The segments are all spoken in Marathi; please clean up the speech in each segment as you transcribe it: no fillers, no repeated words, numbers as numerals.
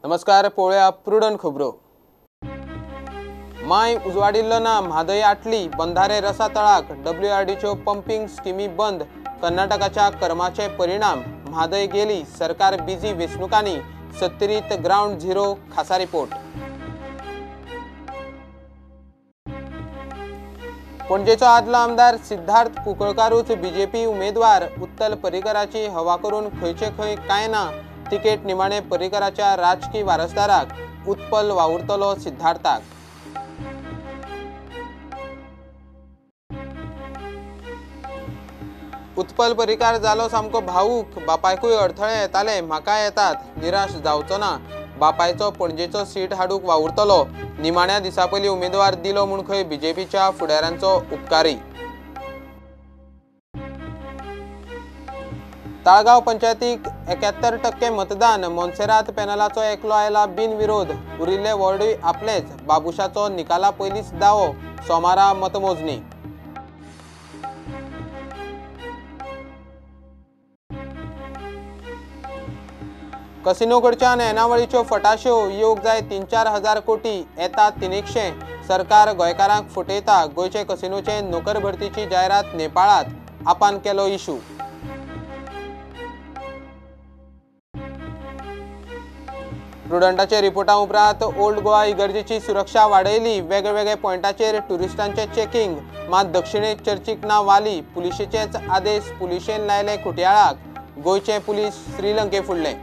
नमस्कार, पळया प्रुडंट खबरो। माय उजवाडिल्लो ना म्हादय आटली, बंधारे रसा तळाक, WRDच्यो पंपिंग स्किमी बंद, कर्नाटकाच्या कर्माचे परिणाम, म्हादय गेली, सरकार बिजी वेचणुकांनी, 70th ग्राउंड झिरो खासा रिपोर्ट। पणजेचो आदलो आमदार सिद्धार्थ कुंकळकारूच बीजेपी उमेदवार, उत्तल पर्रीकराची हवा करून खंयचे खंय कांय ना, तिकेट निमाणे पर्रीकराच्या राजकीय वारसदाराक, उत्पल वावुरतलो सिद्धार्थाक। उत्पल पर्रीकार जालो सामको भावूक, बापायकूय अडथळे येताले, म्हाका येतात, निराश जावचो ना, बापायचो पणजेचो सीट हाडूक वावुरतलो, निमाण्या दिसा पयलीं उमेदवार दिलो म्हूण खंय बीजेपीच्या फुडाऱ्यांचो उपकारी। ताळगांव पंचायतीक 71% मतदान, मोन्सेरात पॅनलाचो एकलो आयला बिनविरोध, उरिल्ले वॉर्डूय आपलेच, बाबुशाचो निकाला पयलींच दावो, सोमारा मतमोजणी। कसिनोकडच्यान येणावळीच्यो फटाश्यो येवंक जाय 3-4 हजार कोटी, येता 300, सरकार गोंयकारांक फटयता, गोंयचे कसिनोचे नोकर भरतीची जायरात नेपाळात, आपान केलो इशू। प्रुडंटाचे रिपोर्टा उपरांत ओल्ड गोवा इगर्जेची सुरक्षा वाडयली, वेगवेगळे पॉयंटाचेर टुरिस्टांचे चेकिंग, मात दक्षिणेक चर्चीक ना वाली, पुलिशेचेच आदेश पुलिशेन लायले खुट्याळाक, गोंयचे पुलीस श्रीलंके फुडले।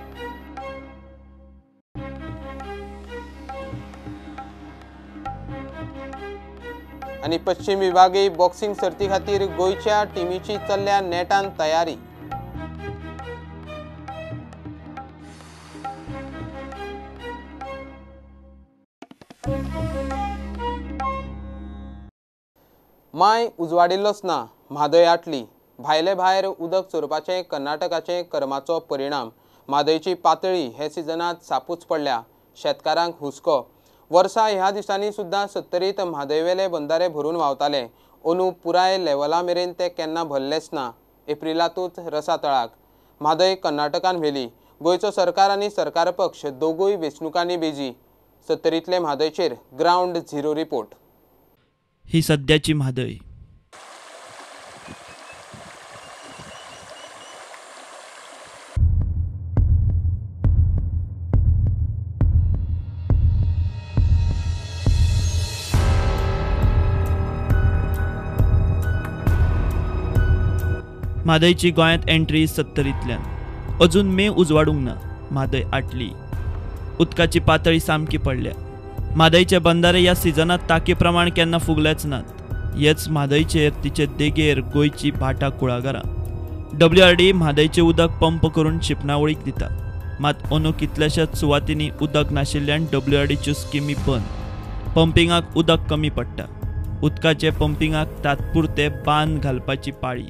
आनी पश्चिम विभागीय बॉक्सिंग सर्ती खातीर गोंयच्या टिमीची चल्ल्या नेटान तयारी। माय उजवाडिल्लोच ना, म्हादय आटली, भायले भायर उदक चोरपाचे कर्नाटकाचे कर्माचो परिणाम, म्हादयची पातळी हे सिजनात सापूच पडल्या, शेतकारांक हुस्को, वर्सा ह्या दिसांनी सुद्दां 70th म्हादयवेले बंधारे भरून व्हांवताले, अंदू पुराय लेवला मेरेन ते केन्ना भरलेच ना, एप्रिलांतूच रसा तळाक, म्हादय कर्नाटकान व्हेली, गोंयचो सरकार आनी सरकार पक्ष दोगूय वेचणुकांनी बिजी, 70tले म्हादयचेर ग्राउंड झिरो रिपोर्ट। ही सध्याची म्हादय। म्हादयची गोंयांत एंट्री 70tल्यान, अजून मे उजवाडूंक ना, म्हादय आटली, उदकाची पातळी सामकी पडल्या, म्हादयचे बंधारे ह्या सिजनात ताके प्रमाण केन्ना फुगलेच नात, हेच म्हादयचेर तिचे देगेर गोंयची भाटां कुळागरां। WRD म्हादयचे उदक पंप करून शिपणावळीक दिता, मात अंदू कितल्याशाच सुवातींनी उदक नाशिल्ल्यान WRDच्यो स्किमी बंद, पंपिंगाक उदक कमी पडटा, उदकाचे पंपिंगाक तात्पुरते बांद घालपाची पाळी।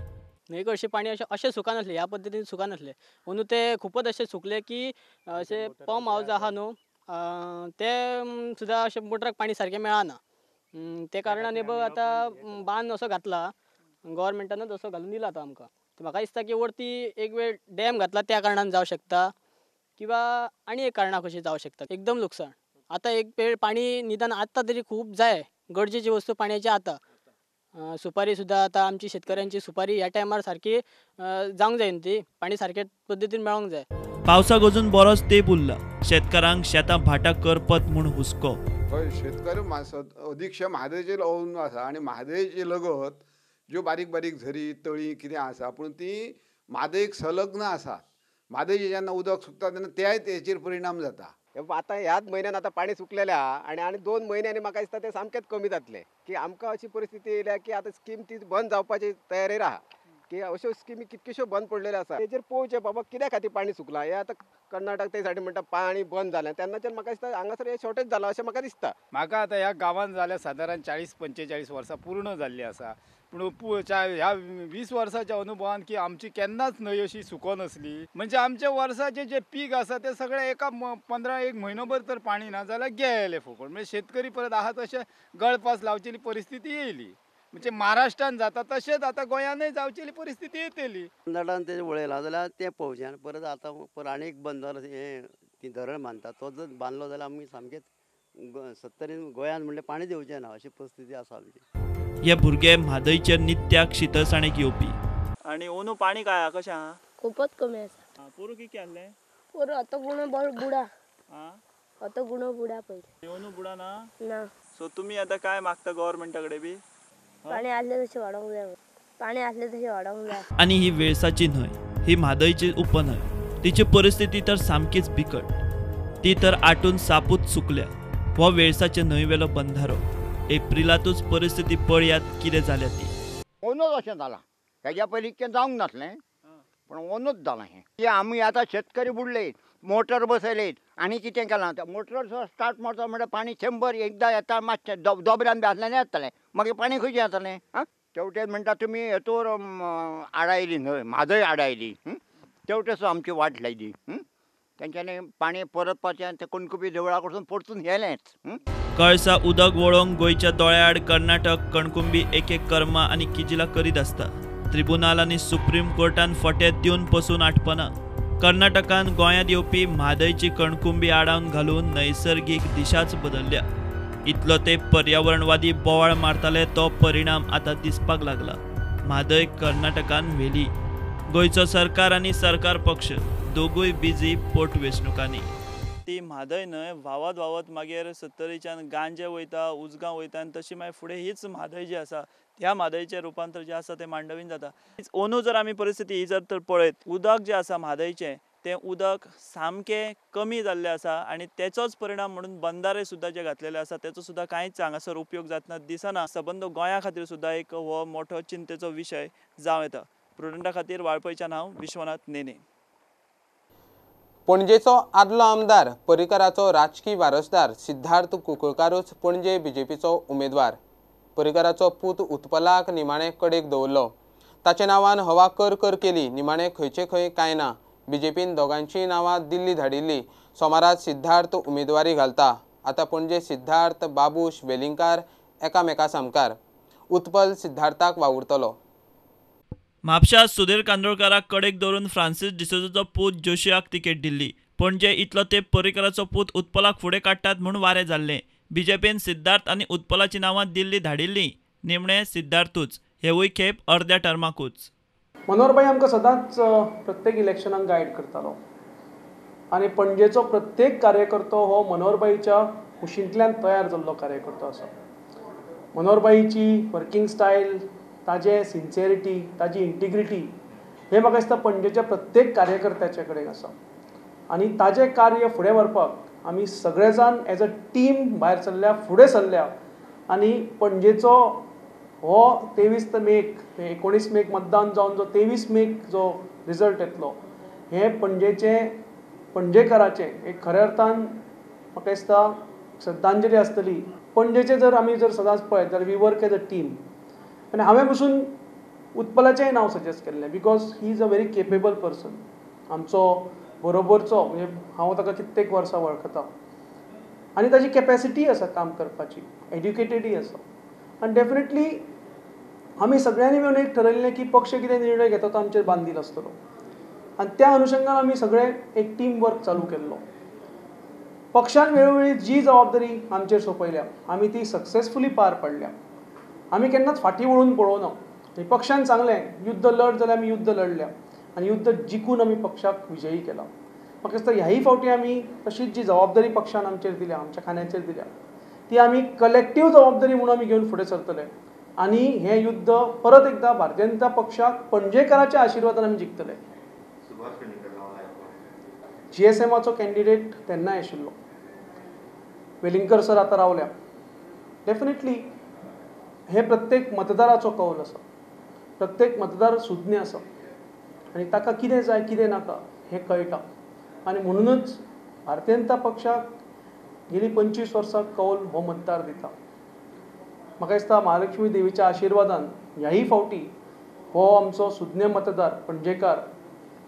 न्हंयक हरशीं पाणी अशें सुका नासलें, ह्या पद्दतीन सुका नासलें, अंदू ते खूपच अशें सुकले की अशे पंप हावज आहा न्हू ते सुद्दां अशें मोटराक पाणी सारकें मेळना, ते कारणान आतां बांद असो घातला, गव्हर्मेंटानच असो घालून दिला तो आमकां, म्हाका दिसता की वरती एक वेळ डॅम घातला त्या कारणान जावं शकता, किंवा आनी एक कारणां कशी जावं शकता, एकदम लुकसाण। आतां एक वेळ पाणी निदान आत्तां तरी खूब जाय, गरजेची वस्तू पाण्याची आतां, सुपारी सुद्दां आतां आमची शेतकऱ्यांची सुपारी ह्या टायमार सारकी जावंक जाय न्ही, ती पाणी सारके पद्दतीन मेळोंक जाय। पावसाक अजून बरोच तेंप उरला, शेतकारांक शेतां भाटां करपत म्हूण हुस्को। शेतकरी अधीकशे म्हादयचेर अवलंबून आसा, आनी म्हादयचे लगत ज्यो बारीक बारीक झरी तळी कितें आसा पूण ती म्हादयक संलग्न आसा, म्हादयचें जेन्ना उदक सुकता तेन्ना त्याय तेचेर परिणाम जाता। आतां ह्याच म्हयन्यान आतां पाणी सुकलेलें आहा, आनी 2 म्हयन्यांनी म्हाका दिसता ते सामकेच कमी जातले, की आमकां अशी परिस्थिती येयल्या की आतां स्कीम ती बंद जावपाची तयारेर आहा, की अश्यो स्किमी कितक्योश्यो बंद पडलेल्यो आसा, तेजेर पळोवचें बाबा कित्या खातीर पाणी सुकलां, हें आतां कर्नाटक ते सायडीन म्हणटा पाणी बंद जालें, तेन्नाच्यान म्हाका दिसता हांगासर हे शॉर्टेज जाला अशें म्हाका दिसता। म्हाका आतां ह्या गांवांत जाल्या सादारण 40-45 वर्सां पूर्ण जाल्ली आसा, पूण ह्या 20 वर्साच्या अनुभवान की आमची केन्नाच न्हंय अशी सुको नासली, म्हणजे आमचे वर्साचे जे पीक आसा ते सगळे एका 15 एक म्हयनोभर तर पाणी ना जाल्यार गेले फुकट, म्हणजे शेतकरी परत आहा तशें गळपास लावचेली परिस्थिती येयली, म्हणजे महाराष्ट्रान जाता तशेंच आतां गोंयानय जावचेली परिस्थिती येतली। कर्नाटकान तेजें वळयलां जाल्यार तें पळोवचें, आनी परत आतां आनीक बंदर हें ती धरण बांदता तो जर बांदलो जाल्यार आमी सामकेच 70 गोंयान म्हणले पाणी दिवचें ना अशी परिस्थिती आसा आमची. हे भुरगे म्हादयचेर नित्याक शितळसाणेक येवपी. आणि ओनू पाणी काय हा कशें हा? खूपच कमी आसा. पोरू कितें आहले? पोरं आता गुण बुडा. हा आता गुण बुडा पहिले. ओनू बुडा ना? ना. सो तुम्ही आता काय मागता गव्हर्नमेंटा कडेन बी? पाणी आसले तशें वाडोवंक जाय. पाणी आसले तशें वाडोवंक जाय. आणि ही वेळसाची न्हय, ही म्हादयची उपन्हय. तिची परिस्थिती तर सामकीच बिकट. ती तर आटून सापूच सुकल्या. हो वेळसाचे न्हंयवेलो बंधारो. एप्रिलातूच परिस्थिती पळयात कितें जाल्या ती. ओनूच अशें जालां. हेज्या पयलीं इतकें जावंक नासलें पण ओनूच जालां हें. आमी आतां शेतकरी बुडले, मोटर बसयलेत आनी कितें केलां तें मोटर स्टार्ट मारता म्हणल्यार पाणी 100 एकदां येता मातशें दोबऱ्यान बी आसलें येतलें मागीर पाणी खंयचें येतलें? तेवटेन म्हणटा तुमी हेतूर आडायली न्हय म्हादय आडायली. तेवटेच आमची वाट लायली. तेंच्यांनी पाणी परतपाचें ते कणकुबी देवळा कडसून परतून गेलेंच. कळसा उदक वळोवंक गोंयच्या दोळ्याआड कर्नाटक कणकुंबी एक कर्मा आनी किजिलां करीत आसता. ट्रिब्युनल आनी सुप्रीम कोर्टान फटे दिवन पसून आटपना. कर्नाटकान गोंयांत येवपी म्हादयची कणकुंबी आडावन घालून नैसर्गीक दिशाच बदलल्या. इतलो ते पर्यावरणवादी बोवाळ मारताले तो परिणाम आतां दिसपाक लागला. म्हादय कर्नाटकान व्हेली. गोंयचो सरकार आनी सरकार पक्ष दोगूय बिजी पोटवेंचणुकांनी. ती म्हादय न्हय व्हांवत व्हांवत मागीर 70च्यान गांजे वयता, उजगांव वयता आनी तशी मागीर फुडें हीच म्हादय जी आसा ह्या म्हादयचें रुपांतर जें आसा तें मांडवीन जाता. अंदू जर आमी परिस्थिती ही जर तर पळयत उदक जें आसा म्हादयचें तें उदक सामकें कमी जाल्लें आसा आनी तेचोच परिणाम म्हणून बंधारे सुद्दां जे घातलेले आसा तेचो सुद्दां कांयच हांगासर उपयोग जातना दिसना. सबंद गोंया खातीर सुद्दां एक हो मोठो चिंतेचो विशय जावं येता. प्रुडंटा खातीर वाळपयच्यान हांव विश्वनाथ नेने. पणजेचो आदलो आमदार पर्रीकराचो राजकीय वारसदार सिद्धार्थ कुंकळकारूच पणजे बीजेपीचो उमेदवार. पर्रीकराचो पूत उत्पलाक निमाणे कडेक दवरलो. ताचे नांवान हवा कर कर केली. निमाणे खंयचे खंय कांय ना. बीजेपीन दोगांचीय नांवां दिल्ली धाडिल्ली. सोमाराच सिद्धार्थ उमेदवारी घालता. आतां पणजे सिद्धार्थ बाबूश वेलिंगकार एकामेका सामकार. उत्पल सिद्धार्थाक वावुरतलो. म्हापशा सुधीर कांदोळकाराक कडेक दवरून फ्रांसीस डिसोजाचो पूत जोशियाक तिकेट दिल्ली. पणजे इतलो तेंप पर्रीकराचो पूत उत्पलाक फुडें काडटात म्हूण वारें जाल्लें. बीजेपीन सिद्धार्थ आनी उत्पलाची नांवां दिल्ली धाडिल्लीं. निमणे सिद्धार्थूच हेवूय खेप अर्द्या टर्माकूच. मनोहरभाई आमकां सदांच प्रत्येक इलेक्शनाक गायड करतालो आनी पणजेचो प्रत्येक कार्यकर्तो हो मनोहरभाईच्या कुशींतल्यान तयार जाल्लो कार्यकर्तो आसा. मनोहरभाईची वर्किंग स्टायल, ताजें सिन्सियरिटी, ताजी इंटिग्रिटी हें म्हाका दिसता पणजेच्या प्रत्येक कार्यकर्त्याचे कडेन आसा. आनी ताजें कार्य फुडें व्हरपाक आमी सगळे जाण एज अ टीम भायर सरल्या, फुडें सरल्या आनी पणजेचो हो 23 मेक 19 मेक मतदान जावन जो 23 मेक जो रिजल्ट येतलो हें पणजेकाराचें एक खऱ्या अर्थान म्हाका दिसता श्रद्धांजली आसतली. पणजेचे जर आमी जर सदांच पळयत जाल्यार we work as a team. आनी हांवें पसून उत्पलाचेंय नांव सजेस्ट केल्लें because he is a very capable person. आमचो बरोबरचो म्हणजे हांव ताका कित्येक वर्सां वळखता आनी ताजी कॅपेसिटी आसा काम करपाची, एड्युकेटेडूय आसा. आनी डेफिनेटली आमी सगळ्यांनी मेळून एक ठरयल्लें की पक्ष कितें निर्णय घेता तो आमचेर बांदील आसतलो आनी त्या अनुशंगान आमी सगळे एक टीम वर्क चालू केल्लो. पक्षान वेळोवेळी जी जबाबदारी आमचेर सोंपयल्या आमी ती सक्सेसफुली पार पाडल्या. आमी केन्नाच फाटीं वळून पळोवना. पक्षान सांगलें युद्ध लढ जाल्यार आमी युद्ध लढल्या आनी युद्ध जिखून आमी पक्षाक विजयी केला. म्हाका दिसता ह्याही फावटी आमी तशीच जी जबाबदारी पक्षान आमचेर दिल्या, आमच्या खांद्याचेर दिल्या ती आमी कलेक्टीव जबाबदारी म्हणून आमी घेवन फुडें सरतले आनी हें युद्ध परत एकदा भारतीय जनता पक्षाक पणजेकाराच्या आशिर्वादान आमी जिखतले. GSMचो कॅन्डिडेट तेन्नाय आशिल्लो. वेलिंगकर सर आतां रावल्या. डेफिनेटली हे प्रत्येक मतदाराचो कौल आसा. प्रत्येक मतदार सुज्ञ आसा आनी ताका कितें जाय कितें नाका हें कळटा आनी म्हणूनच भारतीय जनता पक्षाक गेली 25 वर्सां कौल हो मतदार दिता. म्हाका दिसता महालक्ष्मी देवीच्या आशिर्वादान ह्याही फावटी हो आमचो सुज्ञ मतदार पणजेकार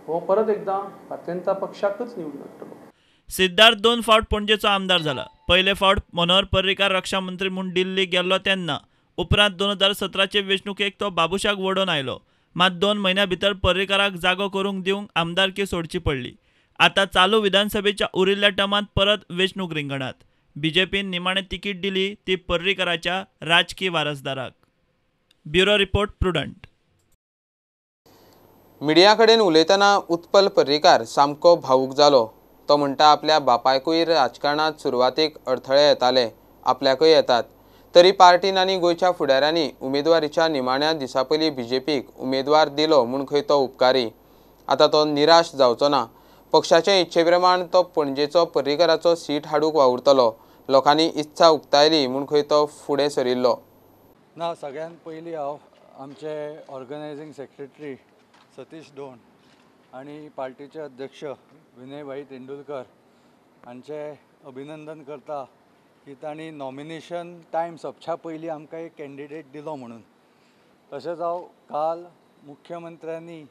हो परत एकदा भारतीय जनता पक्षाकच निवडून हाडटलो. सिद्धार्थ 2 फावट पणजेचो आमदार जाला. पयले फावट मनोहर पर्रीकार रक्षा मंत्री म्हूण दिल्ली गेल्लो तेन्ना. उपरांत 2017चे वेंचणुकेक तो बाबुशाक वडोवन आयलो. मात 2 म्हयन्यां भितर पर्रीकाराक जागो करूंक दिवंक आमदारकी सोडची पडली. आता चालू विधानसभेच्या उरिल्ल्या टर्मात परत वेंचणूक रिंगणात. बीजेपीन निमाणे तिकीट दिली ती पर्रीकराच्या राजकीय वारसदाराक. Bureau report Prudent. मिडिया कडेन उलयतना उत्पल पर्रीकार सामको भावूक जालो. तो म्हणटा आपल्या बापायकूय राजकारणात सुरवातेक अडथळे येताले, आपल्याकय येतात. तरी पार्टीन आनी गोंयच्या फुडाऱ्यांनी उमेदवारीच्या निमाण्या दिसा पयलीं बीजेपीक उमेदवार दिलो म्हूण खंय तो उपकारी. आतां तो निराश जावचो ना. पक्षाचे इच्छे प्रमाण तो पणजेचो पर्रीकाराचो सीट हाडूंक वावुरतलो. लोकांनी इत्सा उक्तायली म्हूण खंय तो फुडें सरिल्लो. ना, सगळ्यात पयलीं हांव आमचे ऑर्गनायझींग सेक्रेटरी सतीश डोण आनी पार्टीचे अध्यक्ष विनयभाई तेंडुलकर हांचे अभिनंदन करता की तांणी नॉमिनेशन टायम सोंपच्या पयलीं आमकां एक कॅन्डिडेट दिलो म्हणून. तशेंच हांव काल मुख्यमंत्र्यांनी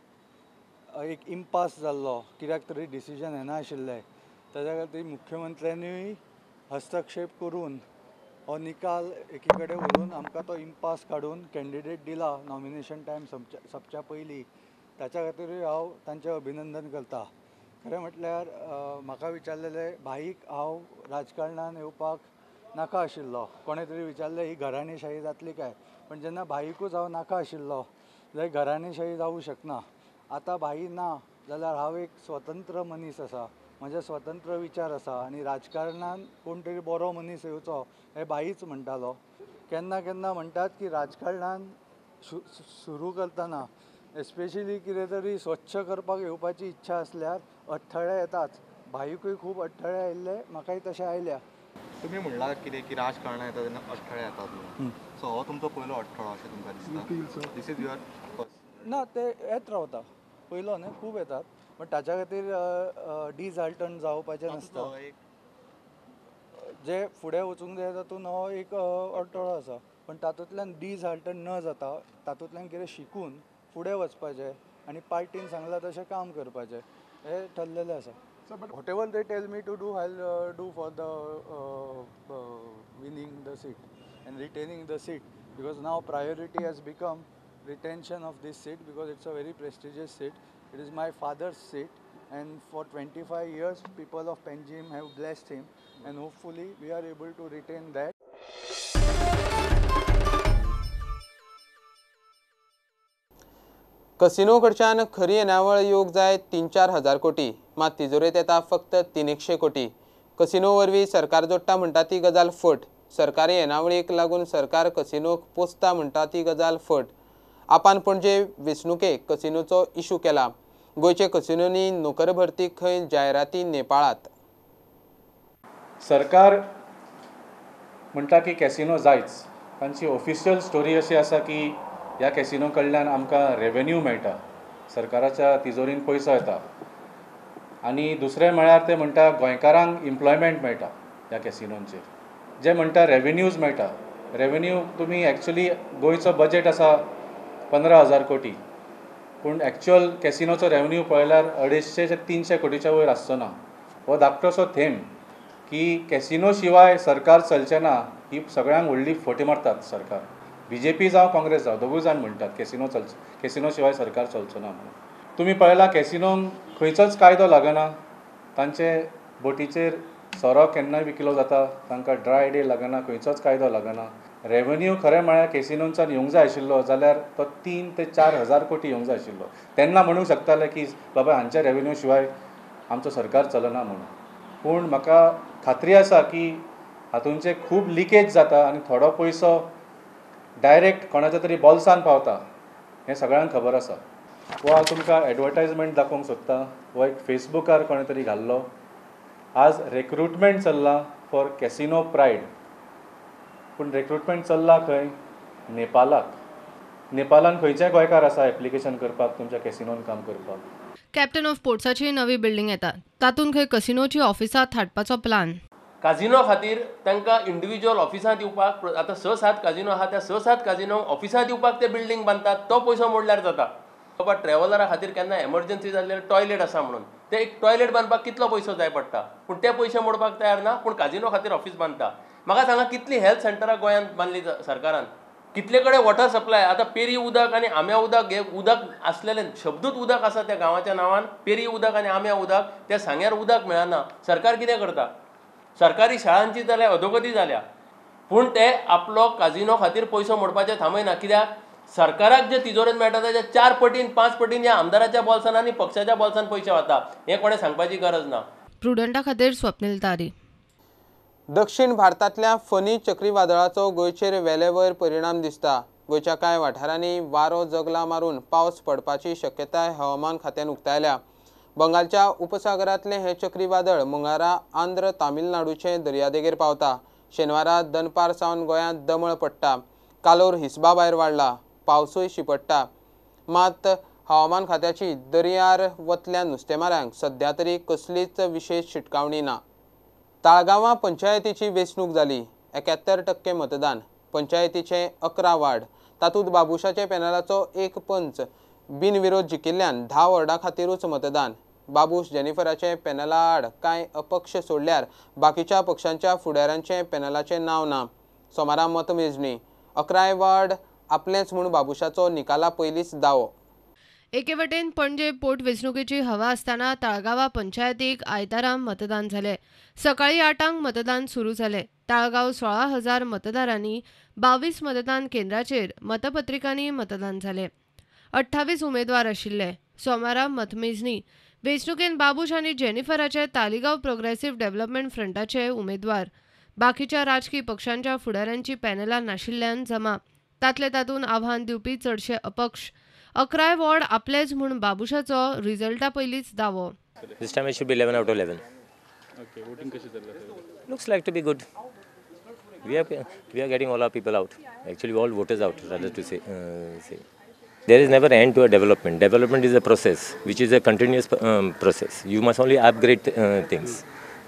एक इम्पास जाल्लो, कित्याक तरी डिसिजन येनाशिल्लें, ताच्या खातीर मुख्यमंत्र्यांनी हस्तक्षेप करून हो निकाल एकी कडेन व्हरून आमकां तो इम्पास काडून कॅन्डिडेट दिला नॉमिनेशन टायम सोंपच्या पयलीं. ताच्या खातीरूय हांव तांचें अभिनंदन करता. खरें म्हटल्यार म्हाका विचारलेले भाईक हांव राजकारणान येवपाक नाका आशिल्लो. कोणें तरी विचारलें ही घराणेशाही जातली काय, पण जेन्ना भाईकूच हांव नाका आशिल्लो जाल्यार घराणेशाही जावूं शकना. आतां भाई ना जाल्यार हांव एक स्वतंत्र मनीस आसा, म्हजे स्वतंत्र विचार आसा आनी राजकारणान कोण तरी बरो मनीस येवचो हें भाईच म्हणटालो. केन्ना केन्ना म्हणटात की राजकारणान सुरू करतना एस्पेशली कितें तरी स्वच्छ करपाक येवपाची इच्छा आसल्यार अडथळे येतात. भाईकूय खूब अडथळे आयिल्ले, म्हाकाय तशें आयल्या. तुमी म्हणलां कितें की राजकारणां येता तेन्ना अडथळे येतात म्हणून. सो हो तुमचो पयलो अडथळो अशें तुमकां दिसता? दिस इज युअर फर्स्ट? ना, ते येत रावता. पयलो न्हय, खूब येतात, पण ताच्या खातीर डिसहार्टन जावपाचें नासता. जे फुडें वचूंक जाय तातूंत हो एक अडथळो आसा, पण तातूंतल्यान डिसहार्टन न जाता तातूंतल्यान कितें शिकून फुडें वचपाचें आनी पार्टीन सांगलां तशें काम करपाचें हें ठरलेलें आसा. Whatever they tell me to do I will do for the winning the seat and retaining the seat, because now priority has become retention of this seat because it's a very prestigious seat. It is my father's seat and for 25 years people of Panjim have blessed him and hopefully we are able to retain that. Casino कडच्यान खरी येणावळ येवंक जाय 3-4 हजार कोटी, मात तिजोरेत येता फक्त 300 कोटी. कसिनो वरवीं सरकार जोडटा म्हणटा ती गजाल फट. सरकारी येणावळीक लागून सरकार कसिनोक पोसता म्हणटा ती गजाल फट. आपान पणजे वेंचणुकेक कसिनोचो इशू केला. गोंयचे कसिनोनी नोकर भरतीक खंय जायराती नेपाळात. सरकार म्हणटा की कॅसिनो जायच. तांची ऑफिशियल स्टोरी अशी आसा की ह्या कॅसिनो कडल्यान आमकां रेवेन्यू मेळटा, सरकाराच्या तिजोरीन पयसो येता. आनी दुसरें म्हळ्यार ते म्हणटा गोंयकारांक एम्प्लॉयमेंट मेळटा ह्या कॅसिनोंचेर. जे म्हणटा रेवेन्यूज मेळटा. रेवेन्यू तुमी एक्चुली गोंयचो बजेट आसा 15,000 कोटी, पूण एक्चुअल कॅसिनोचो रेवेन्यू पळयल्यार 250 ते 300 कोटीच्या वयर आसचो ना. हो धाकटोसो थेंब की कॅसिनो शिवाय सरकार चलचें ना ही सगळ्यांक व्हडली फटी मारतात सरकार. बीजेपी जावं काँग्रेस जावं दोगूय जाण म्हणटात कॅसिनो शिवाय सरकार चलचो ना म्हणून. तुमी पळयलां कॅसिनोंक खंयचोच कायदो लागना. तांचे बोटीचेर सोरो केन्नाय विकलो जाता, तांकां ड्राय डे लागना, खंयचोच कायदो लागना. रेवेन्यू खरें म्हळ्यार कॅसिनोंच्यान येवंक जाय आशिल्लो जाल्यार तो 3 ते 4 हजार कोटी येवंक जाय आशिल्लो. तेन्ना म्हणूंक शकताले की बाबा हांच्या रेवेन्यू शिवाय आमचो सरकार चलना म्हणून. पूण म्हाका खात्री आसा की हातूंचे खूब लिकेज जाता आनी थोडो पयसो डायरेक्ट कोणाच्या तरी बॉल्सान पावता हें सगळ्यांक खबर आसा. हो हांव तुमकां एडवर्टायजमेंट दाखोवंक सोदतां. हो एक फेसबुकार कोणे तरी घाल्लो. आज रिक्रुटमेंट चल्ला फॉर कॅसिनो प्रायड. पूण रिक्रुटमेंट चल्ला खंय? नेपालाक. नेपालान खंयचें गोंयकार आसा एप्लिकेशन करपाक तुमच्या कॅसिनोन काम करपाक? कॅप्टन ऑफ पोर्ट्साची नवी बिल्डींग येता, तातूंत खंय कसिनोची ऑफिसां थाटपाचो प्लान. काजिनो खातीर तांकां इंडिविज्युअल ऑफिसां दिवपाक आतां 6-7 काजिनो आहा, त्या 6-7 काजिनोक ऑफिसां दिवपाक ते बिल्डींग बांदतात. तो पयसो मोडल्यार जाता. बाबा ट्रॅव्हलरा खातीर केन्ना एमर्जन्सी जाल्यार टॉयलेट आसा म्हणून ते एक टॉयलेट बांदपाक कितलो पयसो जाय पडटा, पूण ते पयशे मोडपाक तयार ना, पूण काजिनो खातीर ऑफिस बांदता. म्हाका सांगा कितली हेल्थ सेंटरां गोंयांत बांदली सरकारान? कितले कडेन वॉटर सप्लाय आतां पेरी उदक आनी आम्या उदक हे उदक असलेलें शब्दूत उदक आसा त्या गांवाच्या नांवान पेरी उदक आनी आम्या उदक त्या सांग्यार उदक मेळना. सरकार कितें करता? सरकारी शाळांची जाल्यार अधोगती जाल्या पूण ते आपलो काजिनो खातीर पयसो मोडपाचें थांबयना. कित्याक सरकाराक जे तिजोरेंत मेळटा ताच्या 4 पटीन 5 पटीन ह्या आमदाराच्या बॉल्सान आनी पक्षाच्या बॉल्सान पयशे वता. हें कोणें सांगपाची गरज ना. प्रुडंटा खातीर स्वप्नील तारी. दक्षिण भारतांतल्या फनी चक्रीवादळाचो गोंयचेर वेलेवयर परिणाम दिसता. गोंयच्या कांय वाठारांनी वारो जगला मारून पावस पडपाची शक्यताय हवामान खात्यान उक्तायल्या. बंगालच्या उपसागरांतलें हें चक्रीवादळ मंगळारा आंध्र तामिळनाडूचे दर्यादेगेर पावता. शेनवारा दनपार सावन गोंयांत दमळ पडटा. कालोर हिसबा भायर वाडला. पावसूय शिपडटा. मात हवामान खात्याची दर्यार वतल्या नुस्तेमारांक सध्या तरी कसलीच विशेष शिटकावणी ना. ताळगांवां पंचायतीची वेंचणूक जाली. 71% मतदान. पंचायतीचे 11 वार्ड. तातूंत बाबुशाचे पॅनलाचो एक पंच बिनविरोध जिखिल्ल्यान 10 वॉर्डां खातीरूच मतदान. बाबूश जेनिफराचे पॅनला आड कांय अपक्ष सोडल्यार बाकीच्या पक्षांच्या फुडाऱ्यांचे पॅनलाचें नांव ना. सोमारा मतमेजणी. 11 वार्ड आपलेंच म्हूण बाबुशाचो निकाला पयलींच दावो. एके वटेन पणजे पोटवेंचणुकेची हवा आसतना ताळगांवां पंचायतीक आयतारा मतदान जालें. सकाळीं 8 मतदान सुरू जालें. ताळगांव 16,000 मतदारांनी 22 मतदान केंद्राचेर मतपत्रिकांनी मतदान जालें. 28 उमेदवार आशिल्ले. सोमारा मतमेजणी. वेंचणुकेन बाबूश आनी जेनिफराचे तालिगांव प्रोग्रेसिव्ह डेव्हलपमेंट फ्रंटाचे उमेदवार. बाकीच्या राजकी पक्षांच्या फुडाऱ्यांची पॅनलां नाशिल्ल्यान जमा. तातूंत आव्हान दिवपी चडशे अपक्ष. 11 वॉर्ड आपलेच म्हूण बाबुशाचो रिझल्टा पयलींच दावो. This time it should be 11 out of 11. Okay, voting कशी जाल्ली? Looks like to be good. We are getting all our people out. Actually, all voters out, rather to say. There is never end to a development. Development is a process, which is a continuous process. You must only upgrade things.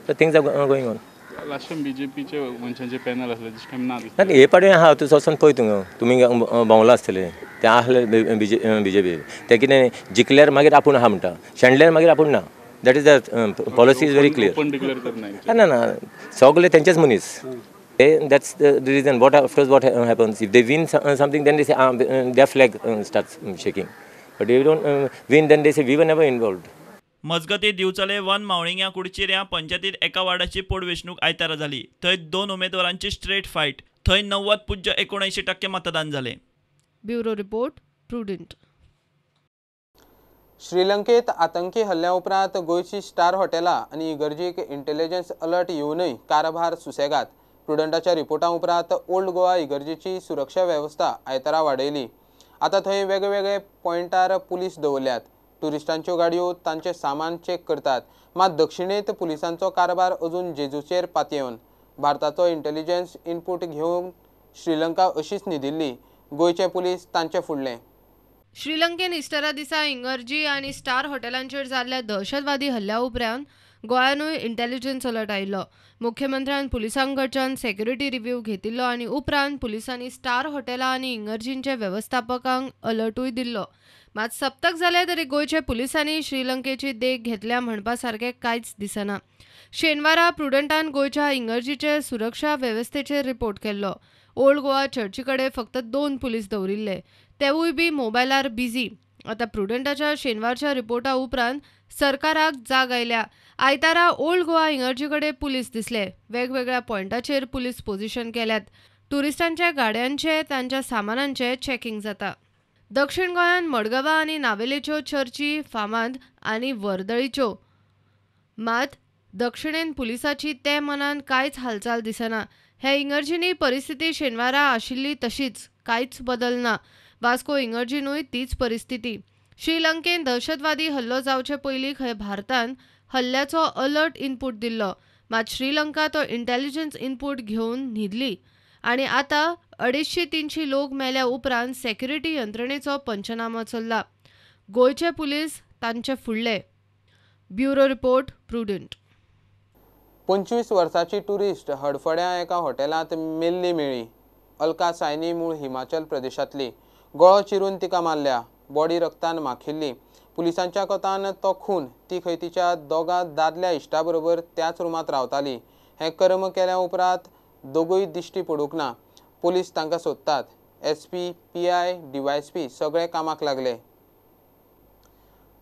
So things are going on. Last time बीजेपीचे मनशांचे पॅनल आसले दिस टाइम ना ना हे पाटी आहा तूं वचून पळय तुमी भोंवला आसतले ते आहले बीजेपी ते कितें जिखल्यार मागीर आपूण आहा म्हणटा शेणल्यार मागीर आपूण ना. That is the policy is very clear. ना ना सगळे तेंचेच मनीस. That's the reason. What happens if they win something, then they say their flag starts shaking. But if they don't win, then they say we were never involved. मजगती दिवचले वन मावळिंग्या कुडचिऱ्या पंचायतीत एका वार्डाची पोटवेंचणूक आयतारा जाली. थंय 2 उमेदवारांची स्ट्रेट फायट. थंय 90.79% मतदान जालें. Bureau report prudent. श्रीलंकेत आतंकी हल्ल्या उपरांत गोंयची स्टार हॉटेलां आनी इगर्जीक इंटेलिजन्स अलर्ट येवनय कारभार सुसेगात. प्रुडंटाच्या रिपोर्टा उपरांत ओल्ड गोवा इगर्जीची सुरक्षा वेवस्था आयतारा वाडयली. आतां थंय वेगवेगळे पॉयंटार पुलीस दवरल्यात. टुरिस्टांच्यो गाडयो तांचें सामान चेक करतात. मात दक्षिणेत पुलिसांचो कारभार अजून जेजूचेर पातयेवन. भारताचो इंटेलिजन्स इनपूट घेवन श्रीलंका अशीच न्हिदिल्ली. गोंयचे पुलीस तांचे फुडले. श्रीलंकेन इस्टरा दिसा इंगर्जी आनी स्टार हॉटेलांचेर जाल्ल्या दहशतवादी हल्ल्या उपरांत गोंयानूय इंटेलिजन्स अलर्ट आयिल्लो. मुख्यमंत्र्यान पुलिसां कडच्यान सेक्युरिटी रिव्ह्यू घेतिल्लो आनी उपरांत पुलिसांनी स्टार हॉटेलां आनी इंगर्जींच्या वेवस्थापकांक अलर्टूय दिल्लो. मात सप्तक जाले तरी गोंयचे पुलिसांनी श्रीलंकेची देख घेतल्या म्हणपा सारकें कांयच दिसना. शेनवारा प्रुडंटान गोंयच्या इंगर्जीचे सुरक्षा वेवस्थेचेर रिपोर्ट केल्लो. ओल्ड गोवा चर्ची कडेन फक्त 2 पुलीस दवरिल्ले. तेवूय बी मोबायलार बिझी. आतां प्रुडंटाच्या शेनवारच्या रिपोर्टा उपरांत सरकाराक जाग आयल्या. आयतारा ओल्ड गोवा इंगर्जी कडेन पुलीस दिसले. वेगवेगळ्या पॉयंटाचेर पुलीस पोझिशन केल्यात. टुरिस्टांच्या गाड्यांचे तांच्या सामानांचे चॅकिंग जाता. दक्षिण गोंयांत मडगांवां आनी नावेलेच्यो चर्ची फामाद आनी वर्दळीच्यो. मात दक्षिणेन पुलिसाची ते मनान कांयच हालचाल दिसना. हे इंगर्जींनी परिस्थिती शेनवारा आशिल्ली तशीच. कांयच बदल ना. वास्को इंगर्जीनूय तीच परिस्थिती. श्रीलंकेन दहशतवादी हल्लो जावचे पयलीं खंय भारतान हल्ल्याचो अलर्ट इनपूट दिल्लो. मात श्रीलंका तो इंटेलिजन्स इनपूट घेवन न्हिदली. आनी आतां 250-300 लोक मेल्या उपरांत सेक्युरिटी यंत्रणेचो पंचनामा चल्ला. गोंयचे पुलीस तांचे फुडले. Bureau report prudent. 25 वर्सांची टुरिस्ट हडफड्या एका हॉटेलांत मेल्ली मेळ्ळी. अलका सायनी मूळ हिमाचल प्रदेशांतली. गळो चिरून तिका मारल्या. बॉडी रक्तान माखिल्ली. पुलिसांच्या कोतान तो खून. ती खंय तिच्या दोगा दादल्या इश्टा बरोबर त्याच रुमांत रावताली. हें कर्म केल्या उपरांत दोगूय दिश्टी पडूंक ना. पुलीस तांकां सोदतात. SP, PI, DYSP सगळे कामाक लागले.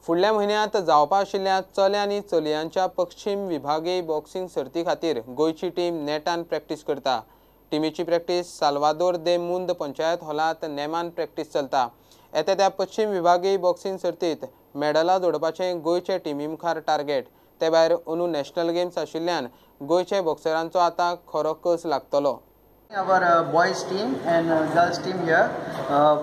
फुडल्या म्हयन्यांत जावपा आशिल्ल्या चले आनी चलयांच्या पश्चिम विभागीय बॉक्सिंग सर्ती खातीर गोंयची टीम नेटान प्रॅक्टीस करता. टिमीची प्रॅक्टीस साल्वादोर दे मुंद पंचायत हॉलांत नेमान प्रॅक्टीस चलता. येता त्या पश्चिम विभागीय बॉक्सिंग सर्तीत मेडलां जोडपाचें गोंयचे टिमी मुखार टार्गेट. ते भायर अंदू नॅशनल गेम्स आशिल्ल्यान गोंयचे बॉक्सरांचो आतां खरो कस लागतलो. Our boys team and girls team here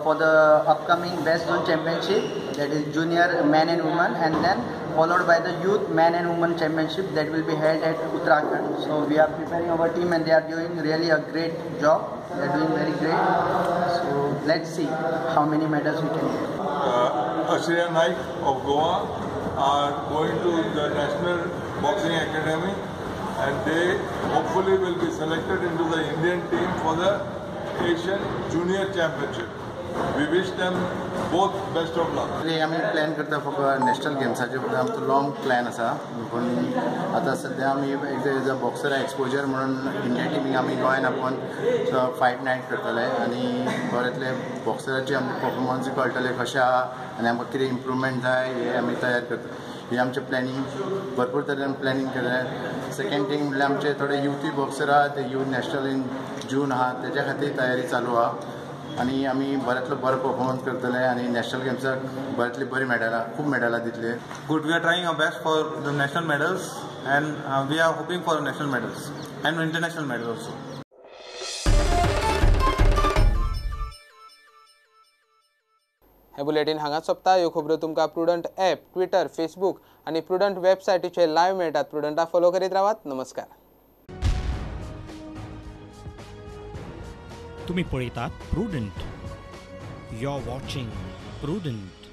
for the upcoming West Zone Championship, that is junior men and women, and then followed by the youth men and women championship that will be held at Uttarakhand. So we are preparing our team and they are doing really a great job. They are doing very great. So let's see how many medals we can get. Ashriya Naik of Goa are going to the National Boxing Academy and they hopefully will be selected into the Indian team for the Asian Junior Championship. We wish them both best of luck. आम्ही प्लॅन करता फक्त नॅशनल गेम्साचे फक्त आमचो लॉंग प्लॅन आसा. पूण आतां सद्या आमी एज अ बॉक्सर एक्सपोजर म्हणून इंडिया टिमीक आमी गोंयान आपोवन फायट नायट करतले आनी बरेतले बॉक्सराचे आमचे परफॉर्मन्स कळटले कशें आहा आनी आमकां कितें इम्प्रुवमेंट जाय हे आमी तयार करता. हे आमचे प्लॅनिंग भरपूर तरेन प्लॅनिंग केलें. सेकंड थिंग म्हणल्यार आमचे थोडे युथी बॉक्सर आहा ते यूथ नॅशनल इन जून आहा तेज्या खातीर तयारी चालू आहा आनी आमी बरेंतलो बरो परफॉर्मन्स करतले आनी नॅशनल गेम्साक बरेंतली बरी मेडलां खूब मेडलां दितले. Good, we are trying our best for the national medals and we are hoping for national medals and international medals also. हे बुलेटिन हांगा सोंपता. ह्यो खबरो तुमकां प्रुडंट ॲप, ट्विटर, फेसबूक आनी प्रुडंट वेबसायटीचेर लायव्ह मेळटात. प्रुडंटाक फॉलो करीत रावात. नमस्कार. तुम्ही पळयतात Prudent. You are watching prudent.